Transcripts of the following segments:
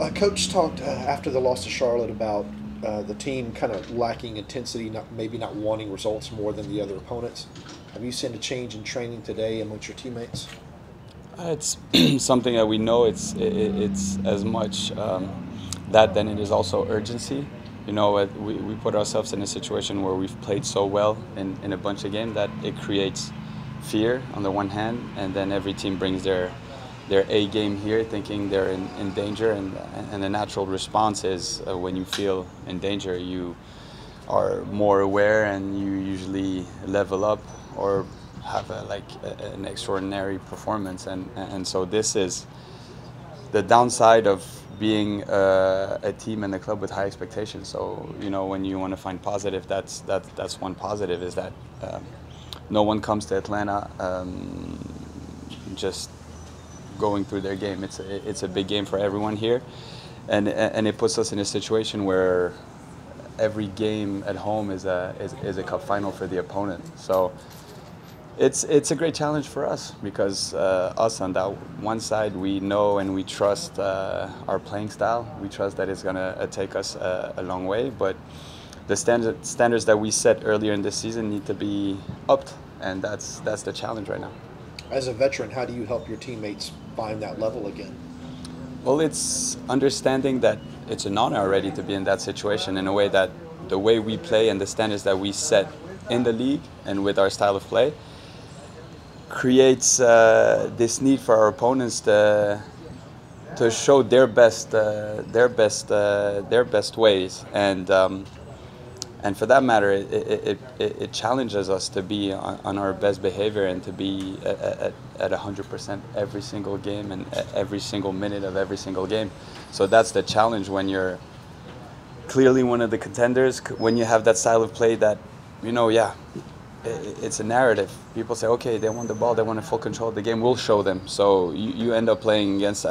Coach talked after the loss to Charlotte about the team kind of lacking intensity, maybe not wanting results more than the other opponents. Have you seen a change in training today amongst your teammates? It's something that we know. It's as much that than it is also urgency. We put ourselves in a situation where we've played so well in a bunch of games that it creates fear on the one hand, and then every team brings their A game here, thinking they're in danger, and the natural response is when you feel in danger, you are more aware and you usually level up or have an extraordinary performance, and so this is the downside of being a team and a club with high expectations. So when you want to find positive, that's one positive is that no one comes to Atlanta just going through their game. It's a big game for everyone here, and it puts us in a situation where every game at home is a cup final for the opponent. So it's a great challenge for us because us on that one side, we know and we trust our playing style. We trust that it's going to take us a long way, but the standards that we set earlier in this season need to be upped, and that's the challenge right now. As a veteran, how do you help your teammates find that level again? Well, it's understanding that it's an honor already to be in that situation in a way that the way we play and the standards that we set in the league and with our style of play creates this need for our opponents to show their best ways, and for that matter, it challenges us to be on our best behavior and to be at 100% every single game and every single minute of every single game. So that's the challenge when you're clearly one of the contenders, when you have that style of play that, it's a narrative. People say, okay, they want the ball, they want a full control of the game, we'll show them. So you end up playing against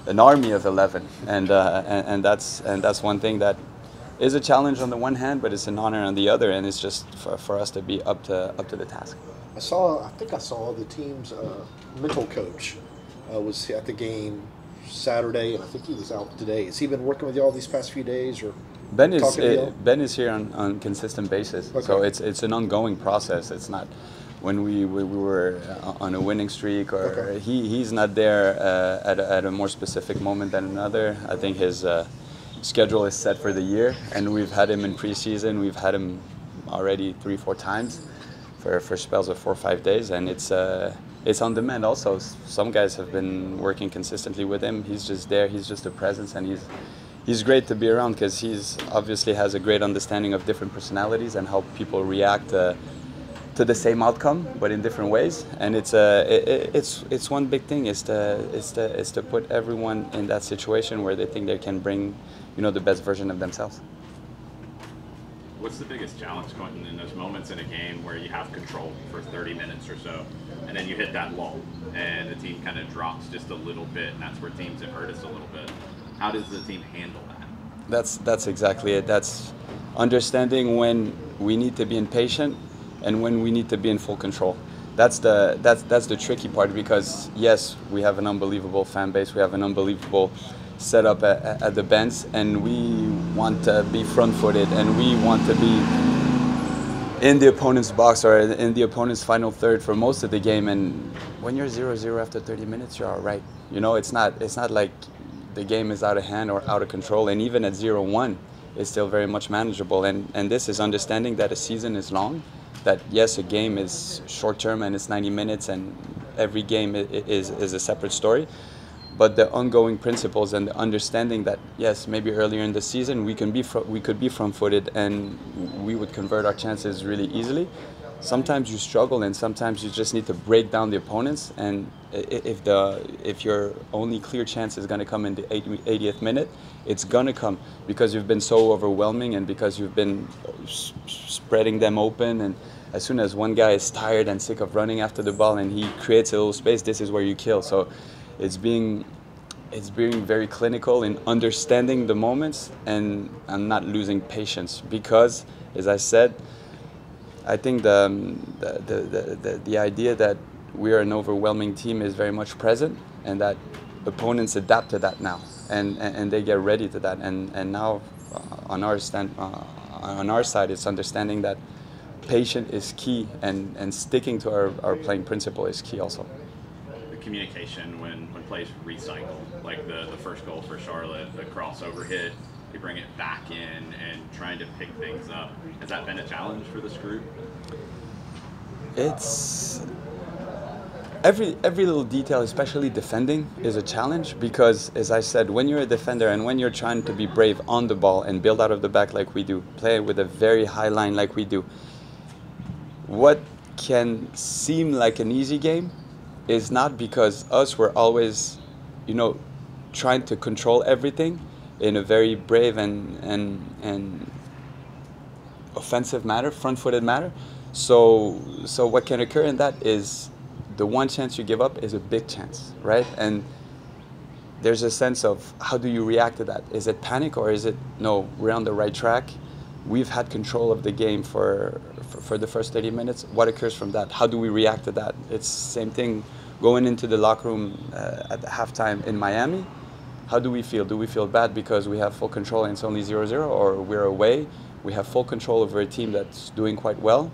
an army of 11, and that's one thing that is a challenge on the one hand, but it's an honor on the other, and it's just for us to be up to the task. I think I saw the team's mental coach was at the game Saturday, and I think he was out today. Has he been working with you all these past few days, or talking to you? Ben is here on consistent basis, Okay. so it's an ongoing process. It's not when we were on a winning streak, or Okay. he's not there at a more specific moment than another. I think his schedule is set for the year, and we've had him in preseason. We've had him already 3-4 times for spells of 4 or 5 days, and it's on demand. Also, some guys have been working consistently with him. He's just there. He's just a presence, and he's great to be around because he's obviously has a great understanding of different personalities and how people react to the same outcome, but in different ways. And it's one big thing is to put everyone in that situation where they think they can bring the best version of themselves. What's the biggest challenge, Quentin, in those moments in a game where you have control for 30 minutes or so, and then you hit that lull, and the team kind of drops just a little bit, and that's where teams have hurt us a little bit? How does the team handle that? That's exactly it. That's understanding when we need to be impatient and when we need to be in full control. That's the tricky part because yes, we have an unbelievable fan base. We have an unbelievable setup at the Benz, and we want to be front-footed and we want to be in the opponent's box or in the opponent's final third for most of the game. And when you're 0-0 after 30 minutes, you're all right. It's not like the game is out of hand or out of control. And even at 0-1, it's still very much manageable. And this is understanding that a season is long, that yes, a game is short-term and it's 90 minutes and every game is a separate story. But the ongoing principles and the understanding that yes, maybe earlier in the season we could be front-footed and we would convert our chances really easily. Sometimes you struggle, and sometimes you just need to break down the opponents. And if your only clear chance is going to come in the 80th minute, it's going to come because you've been so overwhelming and because you've been spreading them open. And as soon as one guy is tired and sick of running after the ball and he creates a little space, this is where you kill. So it's being very clinical in understanding the moments and not losing patience because, as I said, I think the idea that we are an overwhelming team is very much present, and that opponents adapt to that now. and they get ready to that. And now on our side, it's understanding that patience is key, and sticking to our playing principle is key also. The communication when plays recycle, like the first goal for Charlotte, the crossover hit, you bring it back in and trying to pick things up. Has that been a challenge for this group? It's every little detail, especially defending, is a challenge because, as I said, when you're a defender and when you're trying to be brave on the ball and build out of the back like we do, play with a very high line like we do, what can seem like an easy game is not, because we're always, trying to control everything in a very brave and offensive manner, front-footed manner. So what can occur in that is the one chance you give up is a big chance, right? And there's a sense of how do you react to that? Is it panic, or is it, no, we're on the right track? We've had control of the game for the first 30 minutes. What occurs from that? How do we react to that? It's the same thing going into the locker room at the halftime in Miami. How do we feel? Do we feel bad because we have full control and it's only 0-0, or we're away? We have full control over a team that's doing quite well,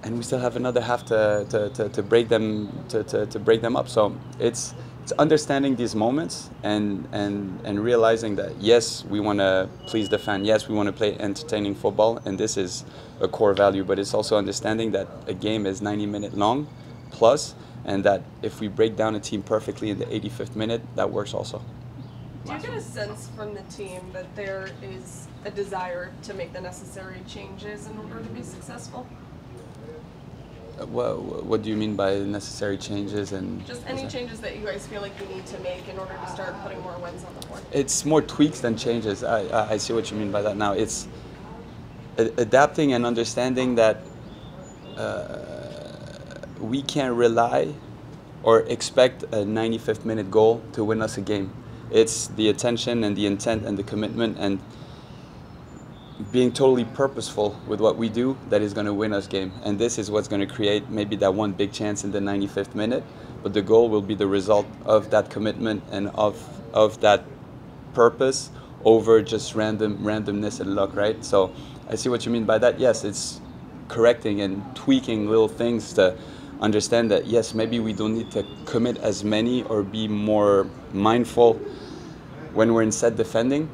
and we still have another half to break them up. So it's understanding these moments and realizing that, yes, we want to please the fan, yes, we want to play entertaining football, and this is a core value, but it's also understanding that a game is 90-minute long plus, and that if we break down a team perfectly in the 85th minute, that works also. Do you get a sense from the team that there is a desire to make the necessary changes in order to be successful? What do you mean by necessary changes? And just any changes that you guys feel like you need to make in order to start putting more wins on the board? It's more tweaks than changes. I see what you mean by that now. It's adapting and understanding that we can't rely or expect a 95th minute goal to win us a game. It's the attention and the intent and the commitment and being totally purposeful with what we do that is going to win us game. And this is what's going to create maybe that one big chance in the 95th minute, but the goal will be the result of that commitment and of that purpose over just randomness and luck, right? So I see what you mean by that. Yes, it's correcting and tweaking little things to understand that, yes, maybe we don't need to commit as many or be more mindful when we're in set defending,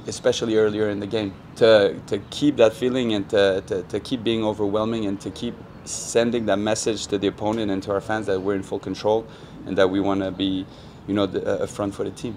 especially earlier in the game, to keep that feeling and to keep being overwhelming and to keep sending that message to the opponent and to our fans that we're in full control and that we want to be, a front-footed team.